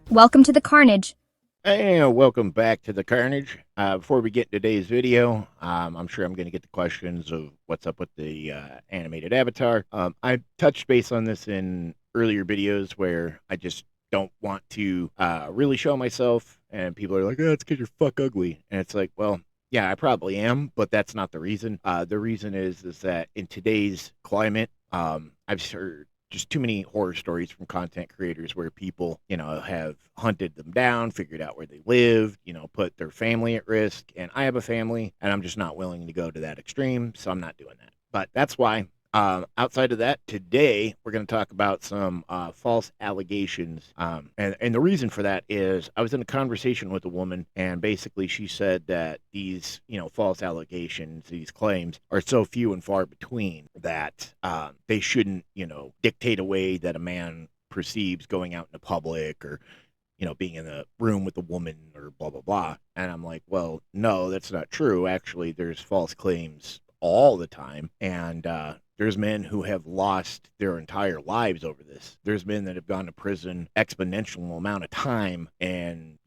Welcome to the carnage. And welcome back to the carnage. Before we get into today's video, I'm sure I'm going to get the questions of what's up with the animated avatar. I touched base on this in earlier videos where I just don't want to really show myself, and people are like, "Oh, it's because you're fuck ugly," and it's like, well, yeah, I probably am, but that's not the reason. The reason is that in today's climate, I've heard just too many horror stories from content creators where people, have hunted them down, figured out where they live, put their family at risk. And I have a family, and I'm just not willing to go to that extreme, so I'm not doing that. But that's why. Outside of that, today we're going to talk about some false allegations. And the reason for that is I was in a conversation with a woman, and basically she said that these, false allegations, these claims are so few and far between that they shouldn't, dictate a way that a man perceives going out into public or being in a room with a woman or blah, blah, blah. And I'm like, well, no, that's not true. Actually, there's false claims all the time. And there's men who have lost their entire lives over this. There's men that have gone to prison exponential amount of time and,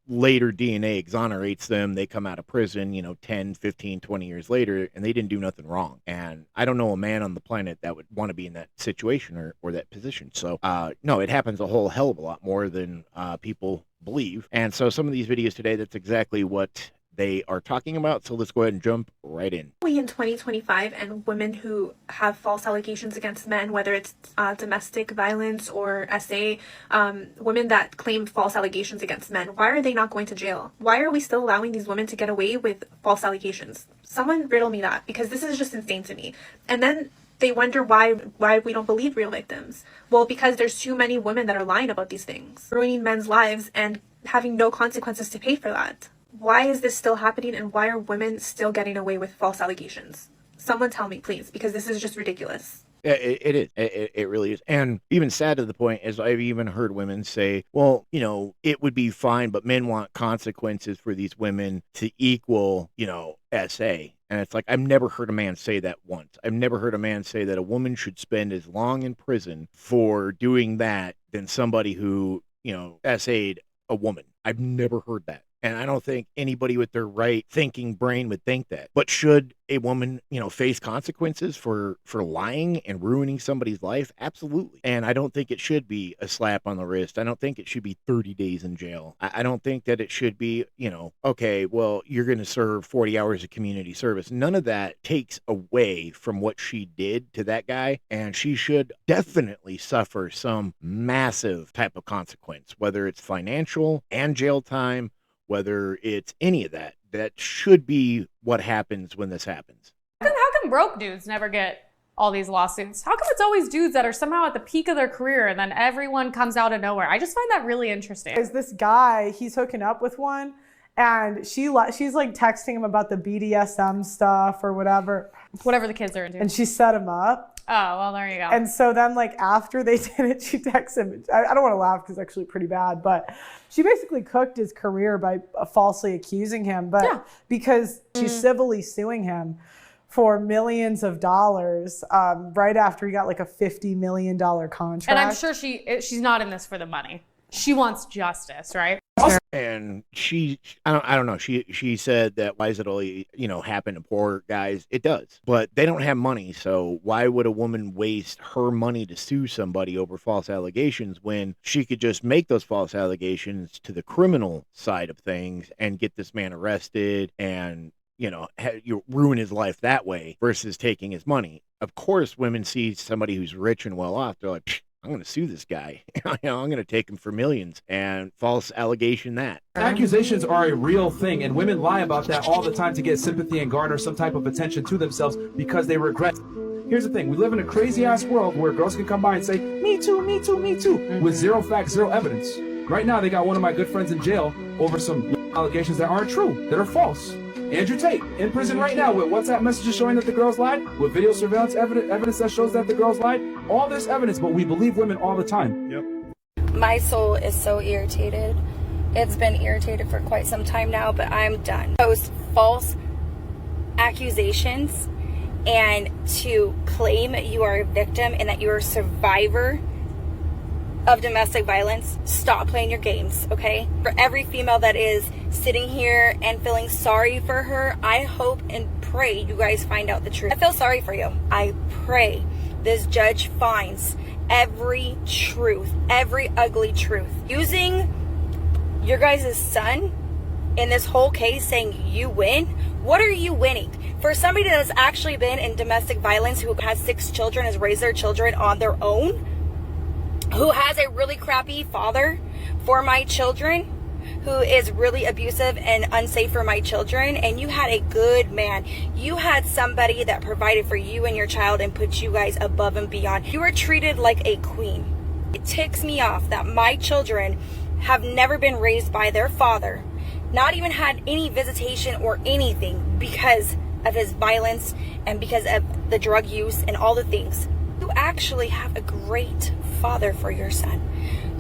later DNA exonerates them. They come out of prison, 10, 15, 20 years later, and they didn't do nothing wrong. And I don't know a man on the planet that would want to be in that situation or that position. So, no, it happens a whole hell of a lot more than people believe. And so some of these videos today, that's exactly what they are talking about. So let's go ahead and jump right in. We in 2025 and women who have false allegations against men, whether it's domestic violence or SA, women that claim false allegations against men, why are they not going to jail? Why are we still allowing these women to get away with false allegations? Someone riddle me that, because this is just insane to me. And then they wonder why we don't believe real victims. Well, because there's too many women that are lying about these things, ruining men's lives and having no consequences to pay for that. Why is this still happening, and why are women still getting away with false allegations? Someone tell me, please, because this is just ridiculous. It is. It really is. And even sad to the point is I've even heard women say, well, it would be fine, but men want consequences for these women to equal, SA. And it's like, I've never heard a man say that once. I've never heard a man say that a woman should spend as long in prison for doing that than somebody who, SA'd a woman. I've never heard that. And I don't think anybody with their right thinking brain would think that. But should a woman, face consequences for lying and ruining somebody's life? Absolutely. And I don't think it should be a slap on the wrist. I don't think it should be 30 days in jail. I don't think that it should be, okay, well, you're going to serve 40 hours of community service. None of that takes away from what she did to that guy. And she should definitely suffer some massive type of consequence, whether it's financial and jail time, whether it's any of that. That should be what happens when this happens. How come broke dudes never get all these lawsuits? How come it's always dudes that are somehow at the peak of their career and then everyone comes out of nowhere? I just find that really interesting. There's this guy, he's hooking up with one, and she's like texting him about the BDSM stuff or whatever. Whatever the kids are into. And she set him up. Oh, well, there you go. And so then, after they did it, she texts him. I don't want to laugh because it's actually pretty bad, but she basically cooked his career by falsely accusing him. But yeah, because she's civilly suing him for millions of dollars right after he got a $50 million contract. And I'm sure she's not in this for the money. She wants justice, right? And I don't know. She said that why does it only, happen to poor guys? It does, but they don't have money. So why would a woman waste her money to sue somebody over false allegations when she could just make those false allegations to the criminal side of things and get this man arrested and, you ruin his life that way versus taking his money? Of course, women see somebody who's rich and well off. They're like, psh, I'm going to sue this guy. I'm going to take him for millions and false allegation that. Accusations are a real thing, and women lie about that all the time to get sympathy and garner some type of attention to themselves because they regret. Here's the thing. We live in a crazy-ass world where girls can come by and say, me too, me too, me too, with zero facts, zero evidence. Right now, they got one of my good friends in jail over some allegations that aren't true, that are false. Andrew Tate, in prison right now with WhatsApp messages showing that the girls lied, with video surveillance evidence that shows that the girls lied. All this evidence, but we believe women all the time. Yep. My soul is so irritated. It's been irritated for quite some time now, but I'm done. Those false accusations and to claim you are a victim and that you're a survivor of domestic violence, stop playing your games, okay? For every female that is sitting here and feeling sorry for her, I hope and pray you guys find out the truth. I feel sorry for you. I pray this judge finds every truth, every ugly truth. Using your guys' son in this whole case, saying you win. What are you winning? For somebody that has actually been in domestic violence, who has 6 children, has raised their children on their own, who has a really crappy father for my children, who is really abusive and unsafe for my children, and you had a good man. You had somebody that provided for you and your child and put you guys above and beyond. You were treated like a queen. It ticks me off that my children have never been raised by their father, not even had any visitation or anything, because of his violence and because of the drug use and all the things. You actually have a great father for your son,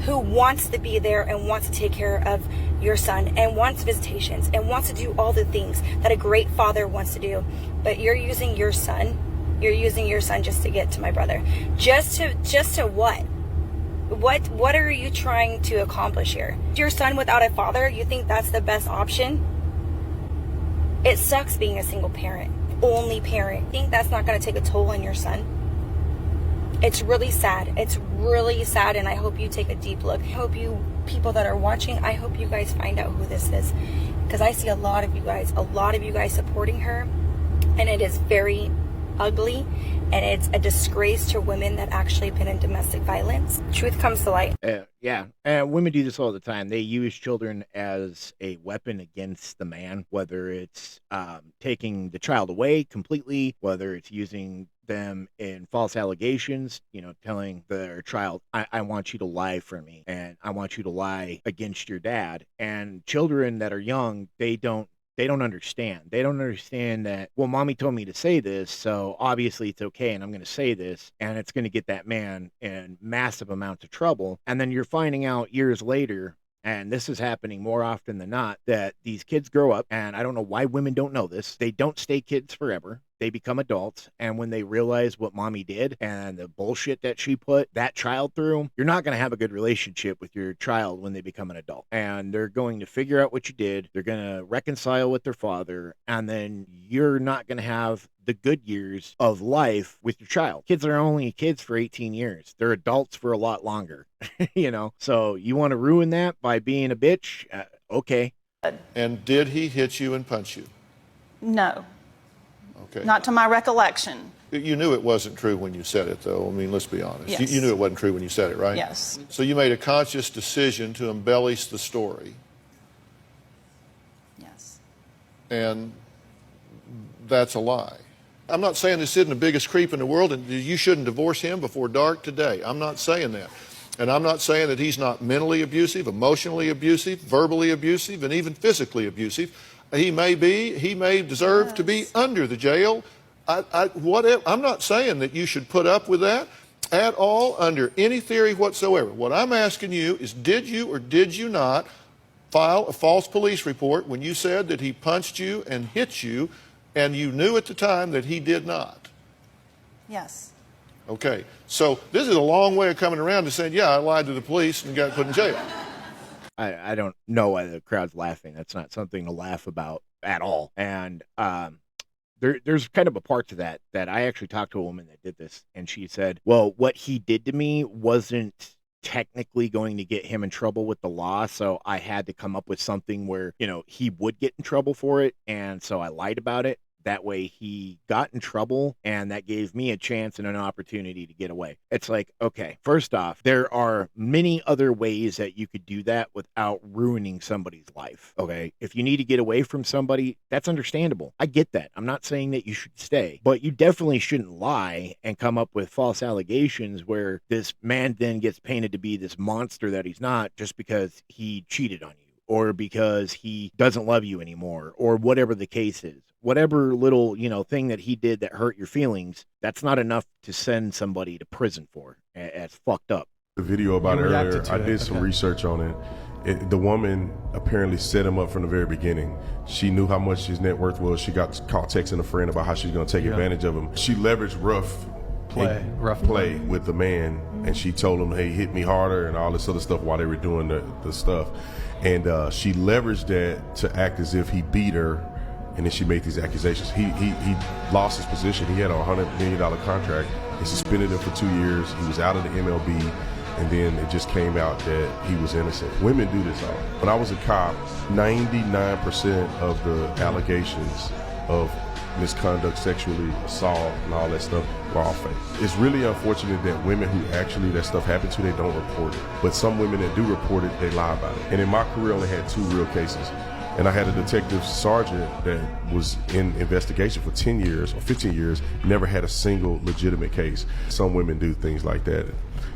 who wants to be there and wants to take care of your son and wants visitations and wants to do all the things that a great father wants to do. But you're using your son just to get to my brother. Just to what? What are you trying to accomplish here? Your son without a father, you think that's the best option? It sucks being a single parent, only parent. I think that's not going to take a toll on your son. It's really sad. It's really sad, and I hope you take a deep look. I hope you, people that are watching, I hope you guys find out who this is, because I see a lot of you guys supporting her, and it is very ugly, and it's a disgrace to women that actually been in domestic violence. Truth comes to light. Women do this all the time. They use children as a weapon against the man, whether it's taking the child away completely, whether it's using them in false allegations, telling their child, I want you to lie for me, and I want you to lie against your dad. And children that are young, they don't understand. They don't understand that, well, mommy told me to say this, so obviously it's okay, and I'm going to say this, and it's going to get that man in massive amounts of trouble. And then you're finding out years later, and this is happening more often than not, that these kids grow up, and I don't know why women don't know this. They don't stay kids forever. They become adults, and when they realize what mommy did and the bullshit that she put that child through, you're not going to have a good relationship with your child when they become an adult. And they're going to figure out what you did. They're going to reconcile with their father, and then you're not going to have the good years of life with your child. Kids are only kids for 18 years. They're adults for a lot longer, So you want to ruin that by being a bitch? Okay. And did he hit you and punch you? No. Okay. Not to my recollection. You knew it wasn't true when you said it, though. I mean, let's be honest. Yes. You knew it wasn't true when you said it, right? Yes. So you made a conscious decision to embellish the story. Yes. And that's a lie. I'm not saying this isn't the biggest creep in the world and you shouldn't divorce him before dark today. I'm not saying that. And I'm not saying that he's not mentally abusive, emotionally abusive, verbally abusive, and even physically abusive. He may deserve to be under the jail. I'm not saying that you should put up with that at all under any theory whatsoever. What I'm asking you is, did you or did you not file a false police report when you said that he punched you and hit you, and you knew at the time that he did not? Yes. Okay, so this is a long way of coming around to saying, yeah, I lied to the police and got put in jail. I don't know why the crowd's laughing. That's not something to laugh about at all. And there's kind of a part to that I actually talked to a woman that did this, and she said, well, what he did to me wasn't technically going to get him in trouble with the law, so I had to come up with something where, he would get in trouble for it, and so I lied about it. That way he got in trouble, and that gave me a chance and an opportunity to get away. It's like, okay, first off, there are many other ways that you could do that without ruining somebody's life, okay? If you need to get away from somebody, that's understandable. I get that. I'm not saying that you should stay, but you definitely shouldn't lie and come up with false allegations where this man then gets painted to be this monster that he's not, just because he cheated on you, or because he doesn't love you anymore, or whatever the case is. Whatever little, thing that he did that hurt your feelings, that's not enough to send somebody to prison for. It's fucked up. The video about earlier, I did some research on it. The woman apparently set him up from the very beginning. She knew how much his net worth was. She got caught texting a friend about how she's going to take advantage of him. She leveraged rough play with the man and she told him, hey, hit me harder and all this other stuff while they were doing the stuff. And she leveraged that to act as if he beat her, and then she made these accusations. He lost his position. He had a $100 million contract. They suspended him for 2 years. He was out of the MLB, and then it just came out that he was innocent. Women do this all. When I was a cop, 99% of the allegations of misconduct, sexually assault, and all that stuff were all fake. It's really unfortunate that women who actually that stuff happened to, they don't report it. But some women that do report it, they lie about it. And in my career, I only had 2 real cases. And I had a detective sergeant that was in investigation for 10 years or 15 years, never had a single legitimate case. Some women do things like that.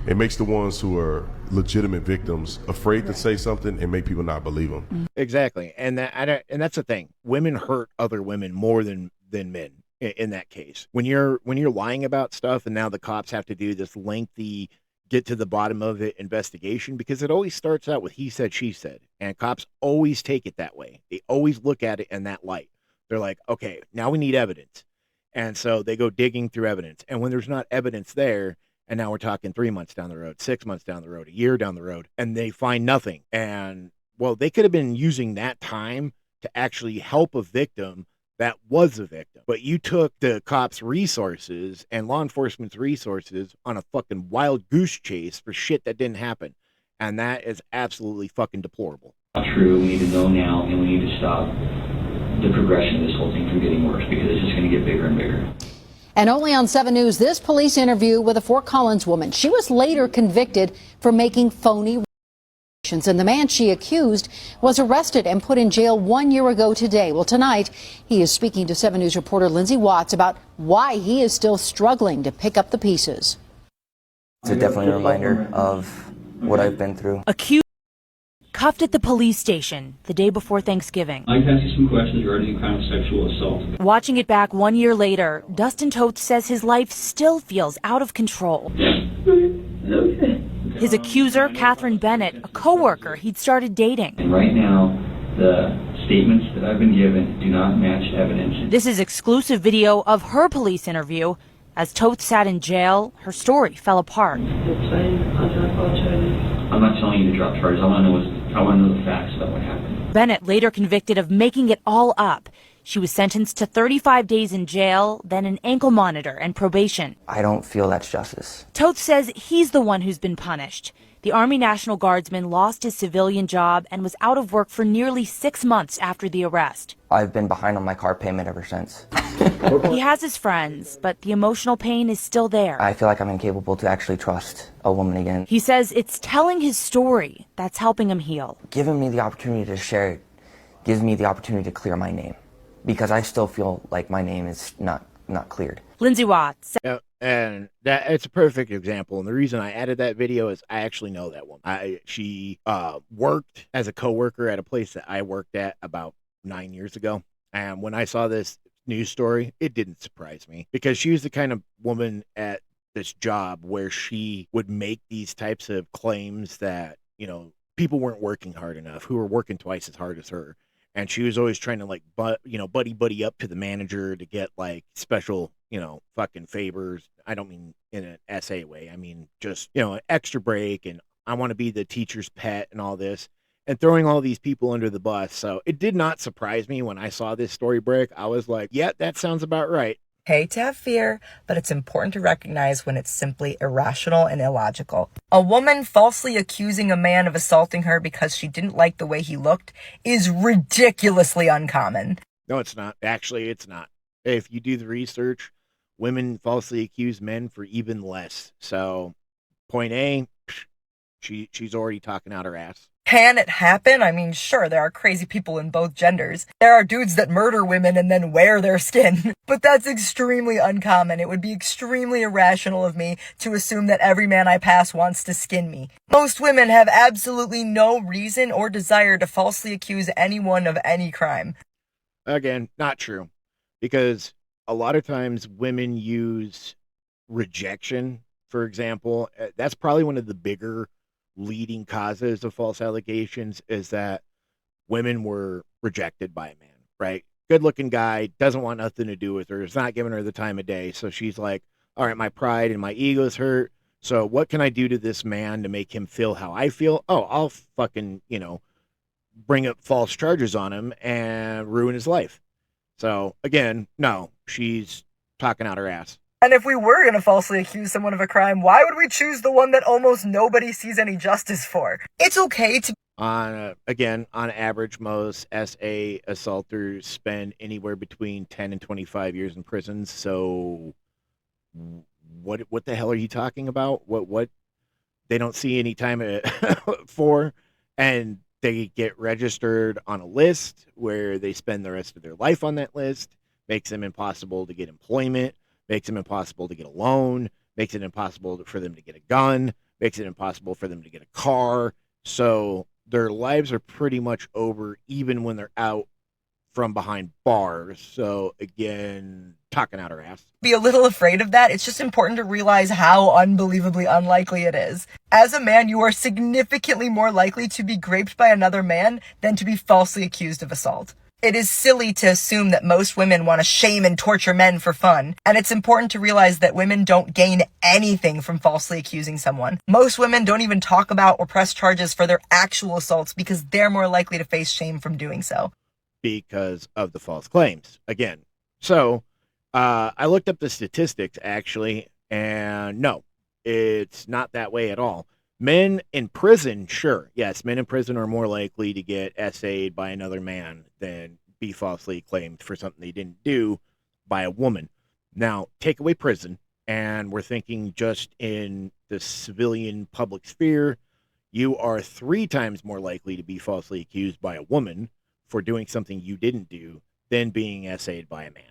It makes the ones who are legitimate victims afraid to say something and make people not believe them. Exactly. And that's the thing. Women hurt other women more than men in that case. When you're lying about stuff, and now the cops have to do this lengthy get to the bottom of it investigation, because it always starts out with he said, she said, and cops always take it that way. They always look at it in that light. They're like, okay, now we need evidence. And so they go digging through evidence. And when there's not evidence there, and now we're talking 3 months down the road, 6 months down the road, a year down the road, and they find nothing. And well, they could have been using that time to actually help a victim that was a victim. But you took the cops' resources and law enforcement's resources on a fucking wild goose chase for shit that didn't happen. And that is absolutely fucking deplorable. Not true. We need to know now, and we need to stop the progression of this whole thing from getting worse, because it's just going to get bigger and bigger. And only on 7 News, this police interview with a Fort Collins woman. She was later convicted for making phony and the man she accused was arrested and put in jail 1 year ago today. Well, tonight, he is speaking to 7 News reporter Lindsay Watts about why he is still struggling to pick up the pieces. It's definitely a reminder of what I've been through. Accused cuffed at the police station the day before Thanksgiving. I can ask you some questions regarding the crime of sexual assault. Watching it back 1 year later, Dustin Toth says his life still feels out of control. Okay. His accuser, Catherine Bennett, a coworker he'd started dating. And right now, the statements that I've been given do not match evidence. This is exclusive video of her police interview. As Toth sat in jail, her story fell apart. I'm not telling you to drop charges. I want to know the facts about what happened. Bennett later convicted of making it all up. She was sentenced to 35 days in jail, then an ankle monitor and probation. I don't feel that's justice. Toth says he's the one who's been punished. The Army National Guardsman lost his civilian job and was out of work for nearly 6 months after the arrest. I've been behind on my car payment ever since. He has his friends, but the emotional pain is still there. I feel like I'm incapable to actually trust a woman again. He says it's telling his story that's helping him heal. Giving me the opportunity to share it gives me the opportunity to clear my name, because I still feel like my name is not cleared. Lindsay Watts. Yeah, and that it's a perfect example. And the reason I added that video is I actually know that woman. She worked as a coworker at a place that I worked at about 9 years ago. And when I saw this news story, it didn't surprise me, because she was the kind of woman at this job where she would make these types of claims that, you know, people weren't working hard enough, who were working twice as hard as her. And she was always trying to like, buddy up to the manager to get like special, fucking favors. I don't mean in an SA way. I mean, just, an extra break, and I want to be the teacher's pet and all this, and throwing all these people under the bus. So it did not surprise me when I saw this story break. I was like, yeah, that sounds about right. Okay to have fear, but it's important to recognize when it's simply irrational and illogical. A woman falsely accusing a man of assaulting her because she didn't like the way he looked is ridiculously uncommon. No, it's not. Actually, it's not. If you do the research, women falsely accuse men for even less. So, point A, she's already talking out her ass. Can it happen? I mean, sure, there are crazy people in both genders. There are dudes that murder women and then wear their skin. But that's extremely uncommon. It would be extremely irrational of me to assume that every man I pass wants to skin me. Most women have absolutely no reason or desire to falsely accuse anyone of any crime. Again, not true. Because a lot of times women use rejection, for example. That's probably one of the bigger leading causes of false allegations, is that women were rejected by a man, right? Good looking guy, doesn't want nothing to do with her, is not giving her the time of day. So she's like, all right, my pride and my ego's hurt. So what can I do to this man to make him feel how I feel? Oh, I'll fucking, bring up false charges on him and ruin his life. So again, no, she's talking out her ass. And if we were going to falsely accuse someone of a crime, why would we choose the one that almost nobody sees any justice for? It's okay to... On average, most SA assaulters spend anywhere between 10 and 25 years in prison. So what the hell are you talking about? What they don't see any time for, and they get registered on a list where they spend the rest of their life on that list. Makes them impossible to get employment, makes them impossible to get a loan, makes it impossible for them to get a gun, makes it impossible for them to get a car. So their lives are pretty much over even when they're out from behind bars. So again, talking out her ass. Be a little afraid of that. It's just important to realize how unbelievably unlikely it is. As a man, you are significantly more likely to be raped by another man than to be falsely accused of assault. It is silly to assume that most women want to shame and torture men for fun, and it's important to realize that women don't gain anything from falsely accusing someone. Most women don't even talk about or press charges for their actual assaults because they're more likely to face shame from doing so. Because of the false claims. Again, so I looked up the statistics, actually, and no, it's not that way at all. Men in prison, sure. Yes, men in prison are more likely to get SA'd by another man than be falsely claimed for something they didn't do by a woman. Now, take away prison, and we're thinking just in the civilian public sphere, you are 3 times more likely to be falsely accused by a woman for doing something you didn't do than being SA'd by a man.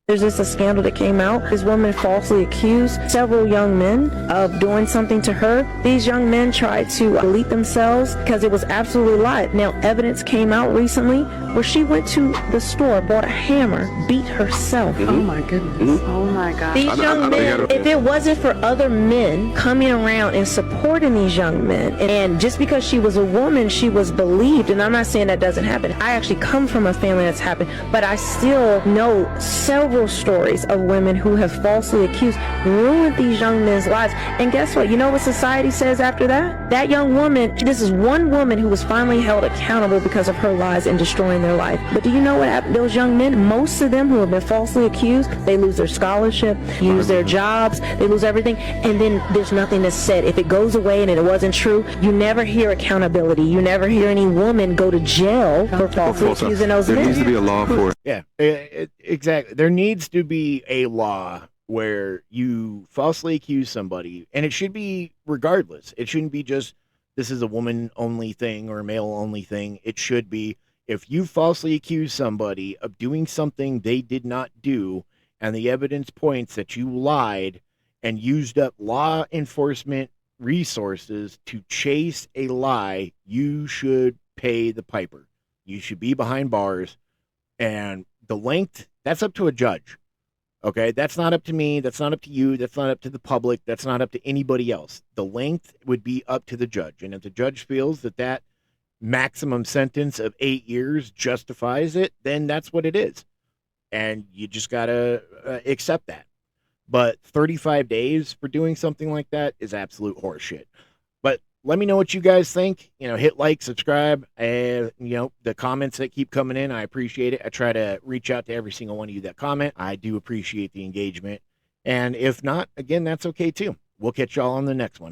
There's just a scandal that came out. This woman falsely accused several young men of doing something to her. These young men tried to delete themselves because it was absolutely a lie. Now, evidence came out recently where she went to the store, bought a hammer, beat herself. Oh my goodness. Oh my God. These young men, if it wasn't for other men coming around and supporting these young men, and just because she was a woman, she was believed, and I'm not saying that doesn't happen. I actually come from a family that's happened, but I still know several stories of women who have falsely accused, ruined these young men's lives. And guess what? You know what society says after that? That young woman, this is one woman who was finally held accountable because of her lies and destroying their life. But do you know what happened? Those young men, most of them who have been falsely accused, they lose their scholarship, lose their jobs, they lose everything, and then there's nothing that's said. If it goes away and it wasn't true, you never hear accountability. You never hear any woman go to jail for falsely accusing those men. There needs to be a law for it. Yeah, exactly. There needs to be a law where you falsely accuse somebody, and it should be regardless. It shouldn't be just this is a woman only thing or a male only thing. It should be if you falsely accuse somebody of doing something they did not do, and the evidence points that you lied and used up law enforcement resources to chase a lie, you should pay the piper. You should be behind bars. And the length, that's up to a judge. Okay, that's not up to me. That's not up to you. That's not up to the public. That's not up to anybody else. The length would be up to the judge. And if the judge feels that that maximum sentence of 8 years justifies it, then that's what it is. And you just got to accept that. But 35 days for doing something like that is absolute horseshit. But let me know what you guys think. Hit like, subscribe, and, the comments that keep coming in, I appreciate it. I try to reach out to every single one of you that comment. I do appreciate the engagement. And if not, again, that's okay too. We'll catch y'all on the next one.